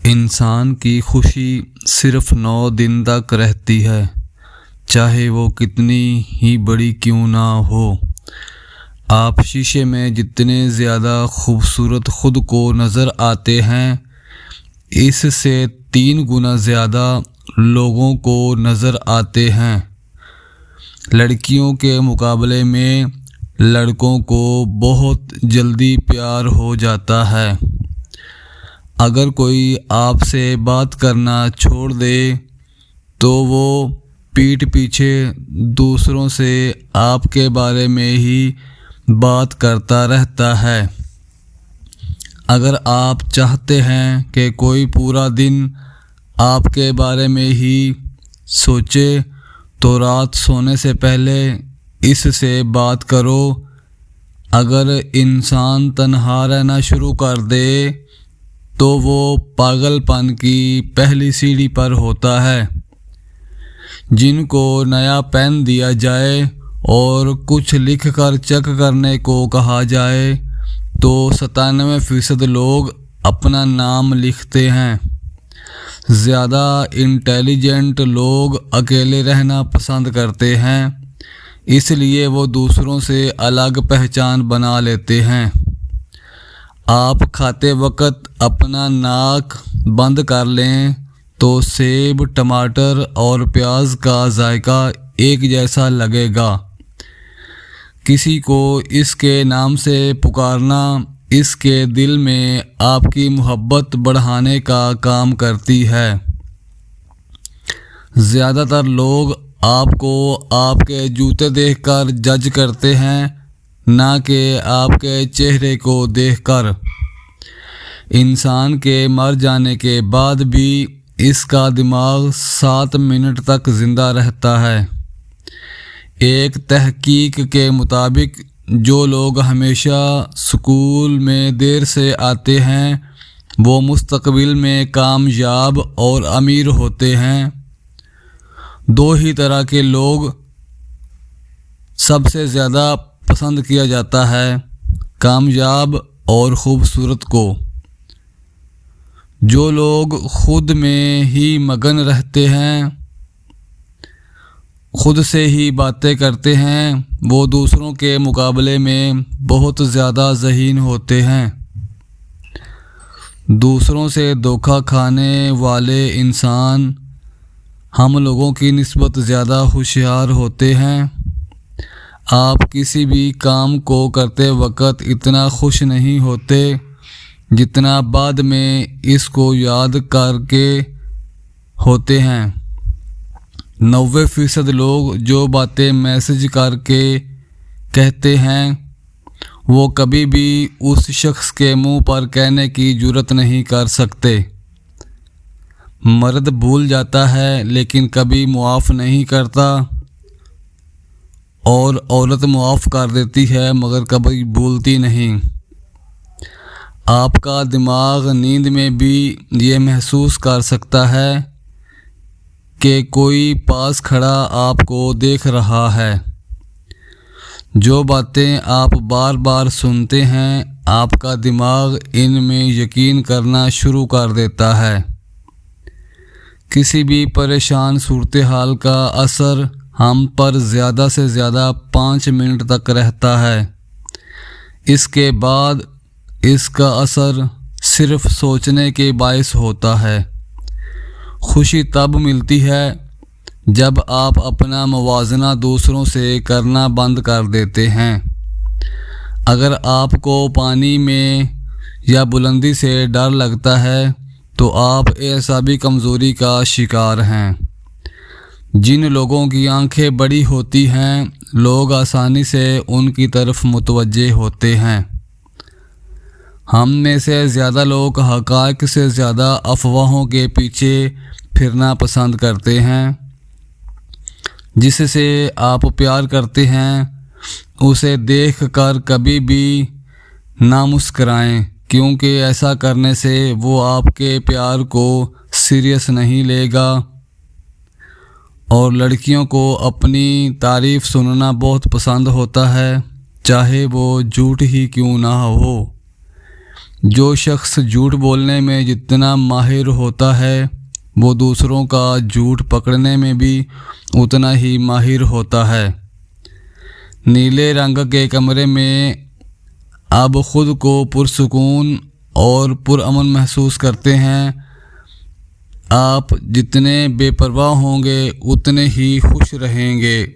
انسان کی خوشی صرف 9 دن تک رہتی ہے، چاہے وہ کتنی ہی بڑی کیوں نہ ہو۔ آپ شیشے میں جتنے زیادہ خوبصورت خود کو نظر آتے ہیں، اس سے 3 گنا زیادہ لوگوں کو نظر آتے ہیں۔ لڑکیوں کے مقابلے میں لڑکوں کو بہت جلدی پیار ہو جاتا ہے۔ اگر کوئی آپ سے بات کرنا چھوڑ دے تو وہ پیٹھ پیچھے دوسروں سے آپ کے بارے میں ہی بات کرتا رہتا ہے۔ اگر آپ چاہتے ہیں کہ کوئی پورا دن آپ کے بارے میں ہی سوچے تو رات سونے سے پہلے اس سے بات کرو۔ اگر انسان تنہا رہنا شروع کر دے تو وہ پاگل پن کی پہلی سیڑھی پر ہوتا ہے۔ جن کو نیا پین دیا جائے اور کچھ لکھ کر چیک کرنے کو کہا جائے تو 97% لوگ اپنا نام لکھتے ہیں۔ زیادہ انٹیلیجنٹ لوگ اکیلے رہنا پسند کرتے ہیں، اس لیے وہ دوسروں سے الگ پہچان بنا لیتے ہیں۔ آپ کھاتے وقت اپنا ناک بند کر لیں تو سیب، ٹماٹر اور پیاز کا ذائقہ ایک جیسا لگے گا۔ کسی کو اس کے نام سے پکارنا اس کے دل میں آپ کی محبت بڑھانے کا کام کرتی ہے۔ زیادہ تر لوگ آپ کو آپ کے جوتے دیکھ کر جج کرتے ہیں، نہ کہ آپ کے چہرے کو دیکھ کر۔ انسان کے مر جانے کے بعد بھی اس کا دماغ 7 منٹ تک زندہ رہتا ہے۔ ایک تحقیق کے مطابق جو لوگ ہمیشہ اسکول میں دیر سے آتے ہیں وہ مستقبل میں کامیاب اور امیر ہوتے ہیں۔ 2 ہی طرح کے لوگ سب سے زیادہ پسند کیا جاتا ہے، کامیاب اور خوبصورت کو۔ جو لوگ خود میں ہی مگن رہتے ہیں، خود سے ہی باتیں کرتے ہیں، وہ دوسروں کے مقابلے میں بہت زیادہ ذہین ہوتے ہیں۔ دوسروں سے دھوکہ کھانے والے انسان ہم لوگوں کی نسبت زیادہ ہوشیار ہوتے ہیں۔ آپ کسی بھی کام کو کرتے وقت اتنا خوش نہیں ہوتے جتنا بعد میں اس کو یاد کر کے ہوتے ہیں۔ 90% لوگ جو باتیں میسج کر کے کہتے ہیں وہ کبھی بھی اس شخص کے منہ پر کہنے کی جرات نہیں کر سکتے۔ مرد بھول جاتا ہے لیکن کبھی معاف نہیں کرتا، اور عورت معاف کر دیتی ہے مگر کبھی بھولتی نہیں۔ آپ کا دماغ نیند میں بھی یہ محسوس کر سکتا ہے کہ کوئی پاس کھڑا آپ کو دیکھ رہا ہے۔ جو باتیں آپ بار بار سنتے ہیں آپ کا دماغ ان میں یقین کرنا شروع کر دیتا ہے۔ کسی بھی پریشان صورتحال کا اثر ہم پر زیادہ سے زیادہ 5 منٹ تک رہتا ہے۔ اس کے بعد اس کا اثر صرف سوچنے کے باعث ہوتا ہے۔ خوشی تب ملتی ہے جب آپ اپنا موازنہ دوسروں سے کرنا بند کر دیتے ہیں۔ اگر آپ کو پانی میں یا بلندی سے ڈر لگتا ہے تو آپ اعصابی کمزوری کا شکار ہیں۔ جن لوگوں کی آنکھیں بڑی ہوتی ہیں لوگ آسانی سے ان کی طرف متوجہ ہوتے ہیں۔ ہم میں سے زیادہ لوگ حقائق سے زیادہ افواہوں کے پیچھے پھرنا پسند کرتے ہیں۔ جس سے آپ پیار کرتے ہیں اسے دیکھ کر کبھی بھی نہ مسکرائیں، کیونکہ ایسا کرنے سے وہ آپ کے پیار کو سیریس نہیں لے گا۔ اور لڑکیوں کو اپنی تعریف سننا بہت پسند ہوتا ہے، چاہے وہ جھوٹ ہی کیوں نہ ہو۔ جو شخص جھوٹ بولنے میں جتنا ماہر ہوتا ہے وہ دوسروں کا جھوٹ پکڑنے میں بھی اتنا ہی ماہر ہوتا ہے۔ نیلے رنگ کے کمرے میں آپ خود کو پرسکون اور پرامن محسوس کرتے ہیں۔ آپ جتنے بے پرواہ ہوں گے اتنے ہی خوش رہیں گے۔